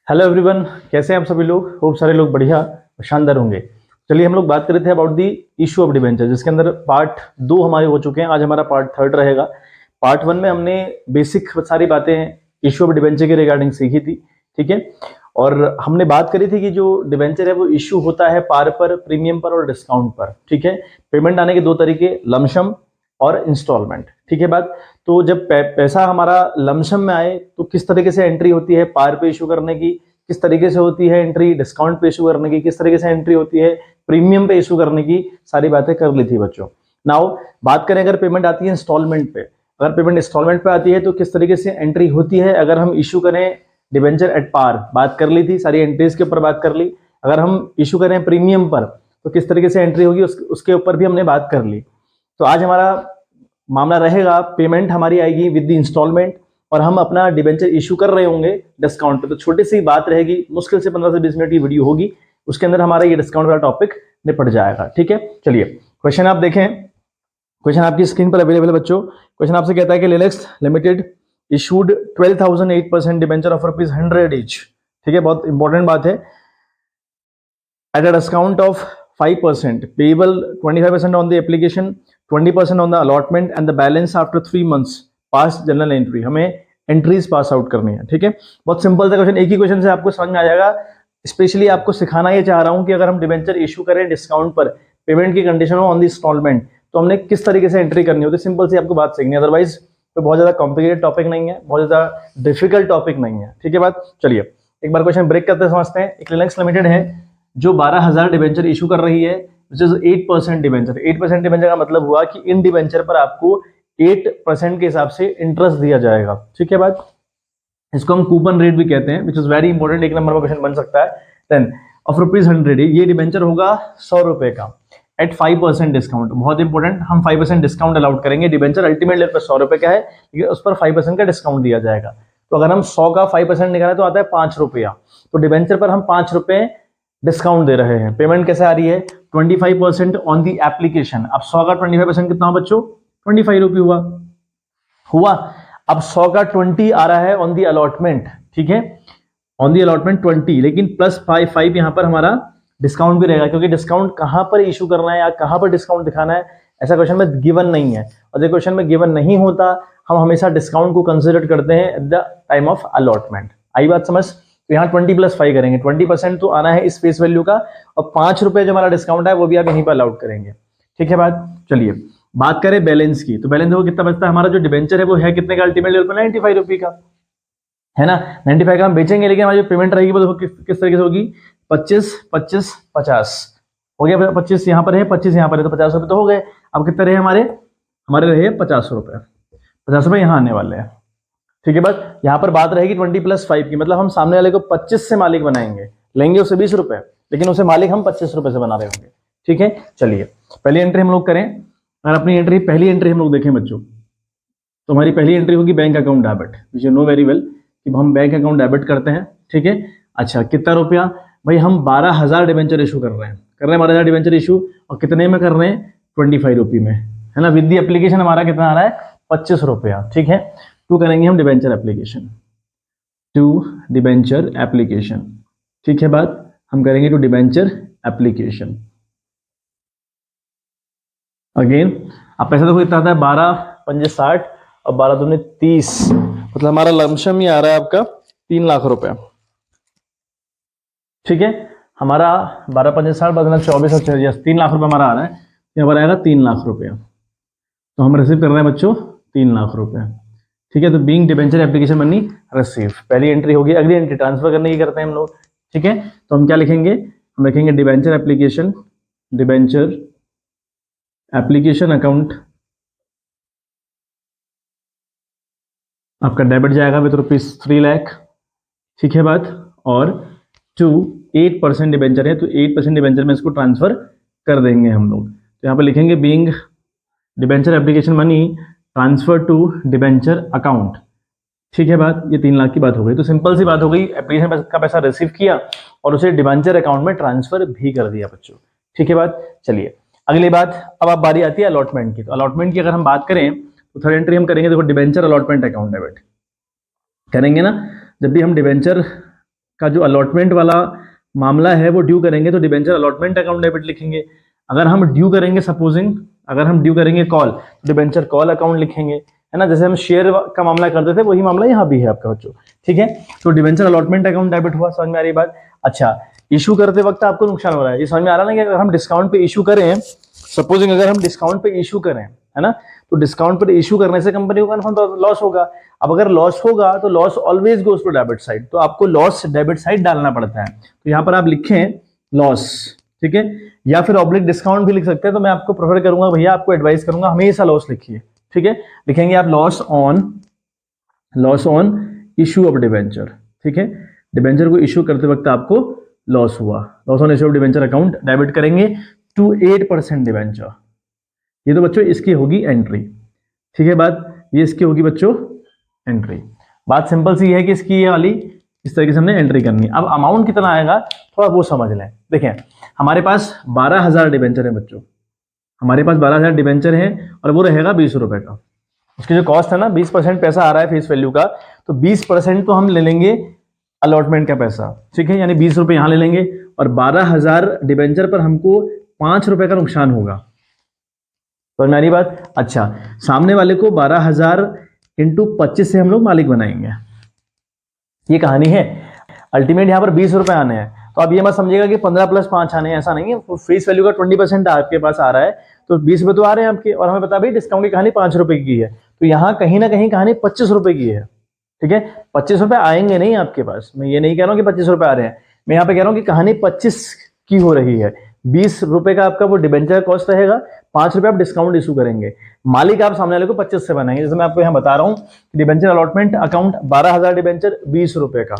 Hello everyone, कैसे हैं आप सभी लोग। होप सारे लोग बढ़िया और शानदार होंगे। चलिए, हम लोग बात कर रहे थे about the issue of debenture, जिसके अंदर पार्ट 2 हमारे हो चुके हैं। आज हमारा पार्ट 3 रहेगा। पार्ट 1 में हमने बेसिक सारी बातें इशू ऑफ डिबेंचर के रिगार्डिंग सीखी थी, ठीक है। और हमने बात करी थी कि जो डिबेंचर है वो इशू होता है पार पर, प्रीमियम पर और डिस्काउंट पर, ठीक है। पेमेंट आने के दो तरीके, लमसम और इंस्टॉलमेंट, ठीक है बात। तो जब पैसा हमारा लमसम में आए तो किस तरीके से एंट्री होती है पार पे इशू करने की, किस तरीके से होती है एंट्री डिस्काउंट पे इशू करने की, किस तरीके से एंट्री होती है प्रीमियम पे इशू करने की, सारी बातें कर ली थी बच्चों। नाउ बात करें अगर पेमेंट आती है इंस्टॉलमेंट पे, अगर पेमेंट इंस्टॉलमेंट पे आती है तो किस तरीके से एंट्री होती है अगर हम इशू करें डिबेंचर एट पार, बात कर ली थी, सारी एंट्रीज के ऊपर बात कर ली। अगर हम इशू करें प्रीमियम पर तो किस तरीके से एंट्री होगी उसके ऊपर भी हमने बात कर ली। तो आज हमारा मामला रहेगा, पेमेंट हमारी आएगी विद द इंस्टॉलमेंट और हम अपना डिबेंचर इशू कर रहे होंगे डिस्काउंट पे। तो छोटी सी बात रहेगी, मुश्किल से 15 से 20 मिनट की वीडियो होगी, उसके अंदर हमारा ये डिस्काउंट वाला टॉपिक निपट जाएगा, ठीक है। चलिए क्वेश्चन आप देखें, क्वेश्चन आपकी स्क्रीन पर अवेलेबल है बच्चों। क्वेश्चन आपसे कहता है कि लेलेक्स limited issued 12,008% debenture of ₹100 each, ठीक है, बहुत इंपॉर्टेंट बात है। at a discount of 5%, payable 25% on the application, 20% on the allotment and the balance after 3 months past journal entry। हमें एंट्रीज पास आउट करनी है, ठीक है। बहुत सिंपल सा क्वेश्चन, एक ही क्वेश्चन से आपको समझ में आ जाएगा। स्पेशली आपको सिखाना ये चाह रहा हूं कि अगर हम डिबेंचर इशू करें डिस्काउंट पर, पेमेंट की कंडीशन हो ऑन द इंस्टॉलमेंट, तो हमने किस तरीके से एंट्री करनी होती है। सिंपल सी आपको बात सीखनी है, अदरवाइज तो बहुत ज्यादा कॉम्प्लिकेटेड टॉपिक नहीं है, बहुत ज्यादा डिफिकल्ट टॉपिक नहीं है, ठीक है बात। चलिए एक बार क्वेश्चन ब्रेक करते समझते हैं। एक रिलायंस लिमिटेड है जो 12,000 डिबेंचर इशू कर रही है, विच इज 8% डिबेंचर। 8% डिबेंचर का मतलब हुआ कि इन डिबेंचर पर आपको 8% के हिसाब से इंटरेस्ट दिया जाएगा, ठीक है बात। इसको हम कूपन रेट भी कहते हैं, विच इज वेरी इंपॉर्टेंट, एक नंबर का क्वेश्चन बन सकता है। देन ऑफ ₹100, ये डिबेंचर होगा 100 रुपए का एट 5% डिस्काउंट। बहुत इंपॉर्टेंट, हम 5% डिस्काउंट अलाउड करेंगे। डिबेंचर अल्टीमेट लेवल पर 100 रुपए का है, लेकिन उस पर 5% का डिस्काउंट दिया जाएगा। तो अगर हम 100 का 5% निकालें तो आता है 5 रुपया। तो डिबेंचर पर हम 5 रुपए डिस्काउंट दे रहे हैं। पेमेंट कैसे आ रही है, 25% ऑन दी एप्लीकेशन। अब 100 का 25% कितना बच्चों, 25 रुपये हुआ हुआ। अब 100 का 20 आ रहा है ऑन दी अलॉटमेंट, ठीक है, ऑन दी अलॉटमेंट 20, लेकिन प्लस 5 यहां पर हमारा डिस्काउंट भी रहेगा, क्योंकि डिस्काउंट कहां पर इशू करना है या कहां पर डिस्काउंट दिखाना है ऐसा क्वेश्चन में गिवन नहीं है। और जब क्वेश्चन में गिवन नहीं होता, हम हमेशा डिस्काउंट को कंसिडर करते हैं at the time of allotment. आई बात समझ। तो यहाँ 20 + 5 करेंगे, 20% तो आना है इस फेस वैल्यू का, और 5 रुपए जो हमारा डिस्काउंट है वो भी आप यहीं पर अलाउड करेंगे, ठीक है बात। चलिए बात करें बैलेंस की, तो बैलेंस देखो कितना बचता है। हमारा जो डिबेंचर है वो है कितने का, अल्टीमेट लेवल पर 95 रुपये का है ना। 95 का हम बेचेंगे, लेकिन हमारी जो पेमेंट रहेगी वो देखो किस तरीके से होगी, 25 25 50 हो गया। 25 यहाँ पर है, 25 यहाँ पर है, तो 50 रुपये तो हो गए। अब कितने रहे हमारे, हमारे रहे 50 रुपये। 50 रुपये यहाँ आने वाले हैं, ठीक है बात। यहां पर बात रहेगी 20 + 5 की, मतलब हम सामने वाले को 25 से मालिक बनाएंगे, लेंगे उसे 20 रुपए, लेकिन उसे मालिक हम 25 रुपए से बना रहे होंगे, ठीक है। चलिए पहली एंट्री हम लोग करें। अगर अपनी एंट्री, पहली एंट्री हम लोग देखें बच्चों, तो हमारी पहली एंट्री होगी bank account debit, which you know very well कि हम बैंक अकाउंट डेबिट करते हैं, ठीक है। अच्छा कितना रुपया भाई, हम 12,000 डिबेंचर इशू कर रहे हैं 12,000 डिबेंचर इशू, और कितने में कर रहे हैं, 25 रुपये में, है ना। विद दी एप्लीकेशन हमारा कितना आ रहा है, 25 रुपया, ठीक है। टू करेंगे हम debenture application, to debenture application, ठीक है बात। हम करेंगे टू डिबेंचर एप्लीकेशन अगेन। अब पैसा देखो कितना आता है, 12 पंजे 60 और 12 दूने 30, मतलब हमारा लमसम ही आ रहा है आपका 3 लाख रुपया, ठीक है। हमारा 12 पंजे 60 बदला 24 और 3 लाख रुपया हमारा आ रहा है, यहाँ पर आएगा 3 लाख रुपया। तो हम रिसीव कर रहे हैं बच्चों 3 लाख रुपया, ठीक है। तो being debenture application money receive, पहली एंट्री होगी। अगली एंट्री ट्रांसफर करने की करते हैं हम लोग, ठीक है। तो हम क्या लिखेंगे, हम लिखेंगे debenture application, debenture application account आपका डेबिट जाएगा विद ₹3 लाख, ठीक है बात। और 8% डिबेंचर है, तो 8% डिबेंचर में इसको ट्रांसफर कर देंगे हम लोग। तो यहाँ पर लिखेंगे being debenture application money transfer to debenture account, ठीक है बात। ये 3 लाख की बात हो गई। तो सिंपल सी बात हो गई, एप्लीकेशन का पैसा रिसीव किया और उसे डिबेंचर अकाउंट में ट्रांसफर भी कर दिया बच्चों, ठीक है बात। चलिए अगली बात, अब आप बारी आती है अलॉटमेंट की। तो अलॉटमेंट की अगर हम बात करें तो थर्ड एंट्री हम करेंगे, देखो डिबेंचर अलॉटमेंट अकाउंट डेबिट करेंगे ना। जब भी हम डिबेंचर का जो अलॉटमेंट वाला मामला है वो ड्यू करेंगे तो डिबेंचर अलॉटमेंट अकाउंट डेबिट लिखेंगे। अगर हम ड्यू करेंगे, सपोजिंग अगर हम ड्यू करेंगे कॉल, तो डिबेंचर कॉल अकाउंट लिखेंगे, है ना। जैसे हम शेयर का मामला करते थे वही मामला यहाँ भी है आपका बच्चों, ठीक है। तो डिबेंचर अलॉटमेंट अकाउंट डेबिट हुआ, समझ में आ रही बात। अच्छा, इशू करते वक्त आपको नुकसान हो रहा है, ये समझ में आ रहा है ना कि अगर हम डिस्काउंट पे इशू करें, सपोजिंग अगर हम डिस्काउंट पे इशू करें, है ना, तो डिस्काउंट पर इशू करने से कंपनी को कन्फर्म लॉस होगा। अब अगर लॉस होगा तो loss always goes to debit side, तो आपको लॉस डेबिट साइड डालना पड़ता है। तो यहाँ पर आप लिखें लॉस, ठीक है, या फिर ऑब्लिक डिस्काउंट भी लिख सकते हैं। तो मैं आपको प्रेफर करूंगा भैया, आपको एडवाइस करूंगा हमेशा लॉस लिखिए, ठीक है। लिखेंगे आप loss on issue of debenture, ठीक है। डिबेंचर को इशू करते वक्त आपको लॉस हुआ, loss on issue of debenture account debit करेंगे टू 8% डिबेंचर। ये तो बच्चों इसकी होगी एंट्री, ठीक है बात, ये इसकी होगी बच्चों एंट्री। बात सिंपल सी है कि इसकी ये वाली इस तरीके से हमने एंट्री करनी। अब अमाउंट कितना आएगा थोड़ा वो समझ लें। देखें, हमारे पास 12,000 डिबेंचर है बच्चों, हमारे पास 12,000 डिबेंचर है और वो रहेगा 20 रुपए का। उसकी जो कॉस्ट है ना, 20% पैसा आ रहा है फेस वैल्यू का, तो 20% तो हम ले लेंगे अलॉटमेंट का पैसा, ठीक है, यानी 20 रुपए यहां ले लेंगे और 12,000 डिबेंचर पर हमको 5 रुपए का नुकसान होगा, तो मेरी बात। अच्छा, सामने वाले को 12,000 इंटू 25 से हम लोग मालिक बनाएंगे, ये कहानी है। अल्टीमेट यहाँ पर 20 रुपए आने हैं, तो अब ये मत समझिएगा कि 15 + 5 आने हैं, ऐसा नहीं है। फेस वैल्यू का 20% आपके पास आ रहा है, तो 20 रुपए तो आ रहे हैं आपके, और हमें पता भाई डिस्काउंट की कहानी 5 रुपए की है, तो यहाँ कहीं ना कहीं कहानी 25 रुपए की है, ठीक है। 25 रुपए आएंगे नहीं आपके पास, मैं ये नहीं कह रहा हूँ कि 25 रुपए आ रहे हैं, मैं यहाँ पे कह रहा हूँ कि कहानी 25 की हो रही है। 20 रुपए का आपका वो डिबेंचर कॉस्ट रहेगा, 5 रुपए आप डिस्काउंट इशू करेंगे, मालिक आप सामने वाले को 25 से बनाएंगे। जैसे मैं आपको यहाँ बता रहा हूँ, डिबेंचर अलॉटमेंट अकाउंट 12,000 डिबेंचर 20 रुपए का,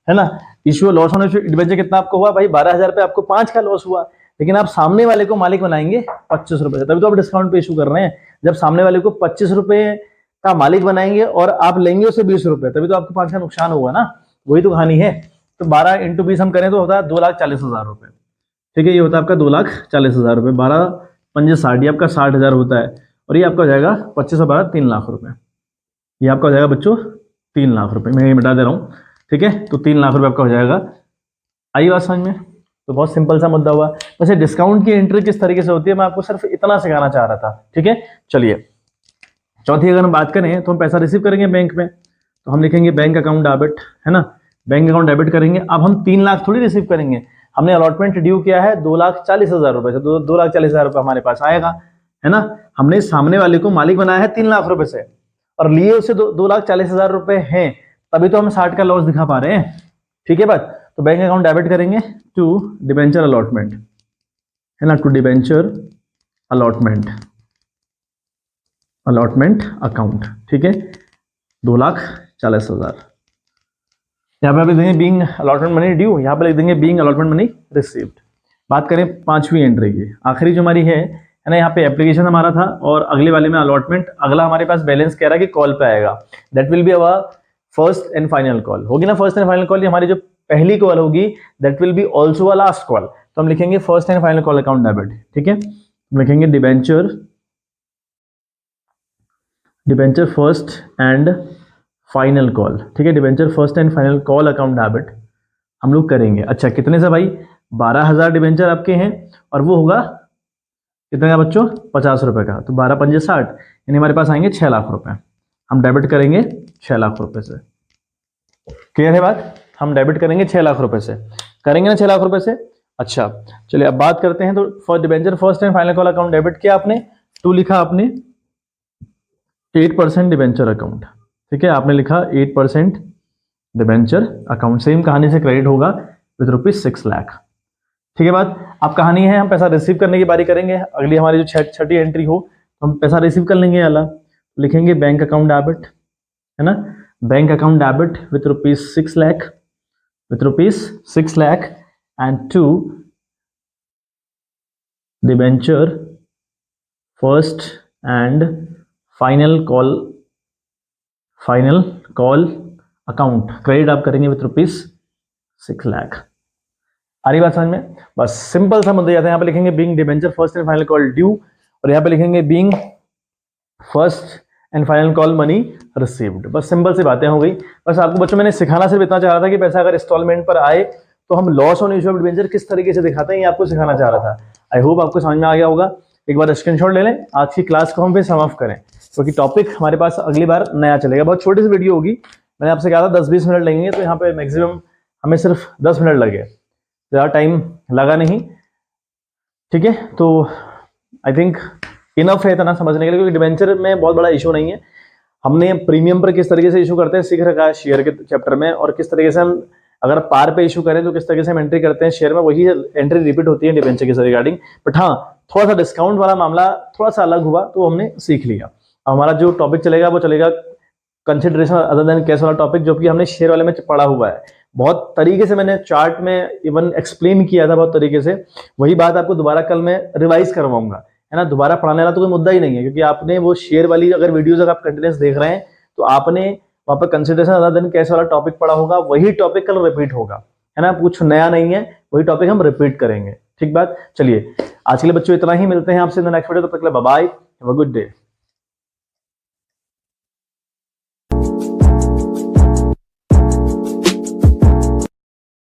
है ना। इशू लॉस ऑन डिबेंचर कितना आपको हुआ भाई, 12,000 पे आपको 5 का लॉस हुआ, लेकिन आप सामने वाले को मालिक बनाएंगे 25 रुपए से, तभी तो आप डिस्काउंट पे इशू कर रहे हैं। जब सामने वाले को 25 रुपए का मालिक बनाएंगे और आप लेंगे उसे 20 रुपए, तभी तो आपको 5 का नुकसान हुआ ना, वही तो कहानी है। तो 12 इंटू 20 हम करें तो होता है 2,40,000 रुपए, ठीक है। ये होता है आपका 2,40,000 रुपए, 12 पंजे 60, ये आपका 60,000 होता है, और ये आपका हो जाएगा 25 और 12 3 लाख रुपए, ये आपका हो जाएगा बच्चों 3 लाख रुपए। मैं ये बता दे रहा हूँ, ठीक है, तो 3 लाख रुपए आपका हो जाएगा। आई बात समझ में? तो बहुत सिंपल सा मुद्दा हुआ। वैसे डिस्काउंट की एंट्री किस तरीके से होती है मैं आपको सिर्फ इतना सिखाना चाह रहा था, ठीक है। चलिए, चौथी अगर हम बात करें तो हम पैसा रिसीव करेंगे बैंक में, तो हम लिखेंगे बैंक अकाउंट डेबिट, है ना, बैंक अकाउंट डेबिट करेंगे। अब हम 3 लाख थोड़ी रिसीव करेंगे, हमने अलॉटमेंट ड्यू किया है 2,40,000 रुपए से, 2,40,000 रुपए हमारे पास आएगा, है ना। हमने सामने वाले को मालिक बनाया है 3 लाख रुपए से, और लिए उसे 2,40,000 रुपए हैं, तभी तो हम 60 का लॉस दिखा पा रहे हैं, ठीक है बात। तो बैंक अकाउंट डेबिट करेंगे टू डिबेंचर अलॉटमेंट, है ना, टू डिबेंचर अलॉटमेंट अकाउंट, ठीक है, 2,40,000। यहाँ पे आप लिख देंगे बीइंग अलॉटमेंट मनी ड्यू, यहाँ पे लिख देंगे बीइंग अलॉटमेंट मनी रिसीव्ड। बात करें 5वीं एंट्री की, आखिरी जो हमारी है ना, यहाँ पे एप्लीकेशन हमारा था और अगले वाले में अलॉटमेंट। अगला हमारे पास बैलेंस कह रहा है कि कॉल पे आएगा, that will be our first and final call, होगी ना फर्स्ट एंड फाइनल कॉल, ये हमारी जो पहली कॉल होगी, that will be also a last call. तो हम लिखेंगे first and final call account debit, ठीक है, हम लिखेंगे debenture first and final call, ठीक है, debenture first and final call account debit हम लोग करेंगे। अच्छा, कितने से भाई, 12,000 डिबेंचर आपके हैं, और वो होगा कितने का बच्चों, 50 रुपए का, तो 12 पंजे 60, यानी हमारे पास आएंगे 6 लाख रुपए, हम डेबिट करेंगे 6 लाख रुपए से। क्लियर है बात, हम डेबिट करेंगे 6 लाख रुपए से, करेंगे ना 6 लाख रुपए से। अच्छा चलिए, अब बात करते हैं, तो for debenture first and final call account debit किया आपने, टू लिखा आपने 8% डिबेंचर अकाउंट, ठीक है, आपने लिखा 8% डिबेंचर अकाउंट, सेम कहानी से क्रेडिट होगा विद ₹6 लाख, ठीक है बात। अब कहानी है, हम पैसा रिसीव करने की बारी करेंगे, अगली हमारी जो छठी एंट्री हो, तो हम पैसा रिसीव कर लेंगे। वाला लिखेंगे बैंक अकाउंट डेबिट, है ना, bank account debit with ₹6 lakh and to debenture first and final call account, credit आप करेंगे विद ₹6 लाख। आ रही बात समझ में? बस सिंपल सा मुद्दा जाता है। यहाँ पे लिखेंगे being debenture first and final call due, और यहाँ पे लिखेंगे being first and final call money received. बस सिंपल सी बातें हो गई। बस आपको बच्चों मैंने सिखाना सिर्फ इतना चाह रहा था कि पैसा अगर इंस्टॉलमेंट पर आए तो हम loss on issue of debenture किस तरीके से दिखाते हैं, ये आपको सिखाना चाह रहा था। आई होप आपको समझ में आ गया होगा। एक बार स्क्रीनशॉट ले लें, आज की क्लास को हम फिर सम ऑफ करें, क्योंकि टॉपिक हमारे पास अगली बार नया चलेगा। बहुत छोटी सी वीडियो होगी, मैंने आपसे कहा था 10-20 मिनट लगेंगे, तो यहाँ पे मैक्सिमम हमें सिर्फ 10 मिनट लगे, ज़्यादा टाइम लगा नहीं। ठीक है, तो आई थिंक इनफ है इतना समझने के लिए, क्योंकि डिबेंचर में बहुत बड़ा इशू नहीं है। हमने प्रीमियम पर किस तरीके से इशू करते हैं सीख रखा है शेयर के चैप्टर में, और किस तरीके से हम अगर पार पे इशू करें तो किस तरीके से हम एंट्री करते हैं शेयर में, वही एंट्री रिपीट होती है डिबेंचर के रिगार्डिंग। बट हाँ, थोड़ा सा डिस्काउंट वाला मामला थोड़ा सा अलग हुआ, तो हमने सीख लिया। हमारा जो टॉपिक चलेगा वो चलेगा कंसिडरेशन अदर देन कैश वाला टॉपिक, जो कि हमने शेयर वाले में पढ़ा हुआ है। बहुत तरीके से मैंने चार्ट में इवन एक्सप्लेन किया था, बहुत तरीके से। वही बात आपको दोबारा कल मैं रिवाइज करवाऊंगा, है ना। दोबारा पढ़ाने वाला तो कोई मुद्दा ही नहीं है, क्योंकि आपने वो शेयर वाली अगर वीडियोस अगर आप कंटिन्यूस देख रहे हैं तो आपने वहाँ पर कंसिडरेशन अदर देन कैश वाला टॉपिक पढ़ा होगा, वही टॉपिक कल रिपीट होगा, है ना। कुछ नया नहीं है, वही टॉपिक हम रिपीट करेंगे। ठीक बात। चलिए आज के लिए बच्चों इतना ही, मिलते हैं आपसे नेक्स्ट वीडियो, तब तक के लिए bye bye, have a good day.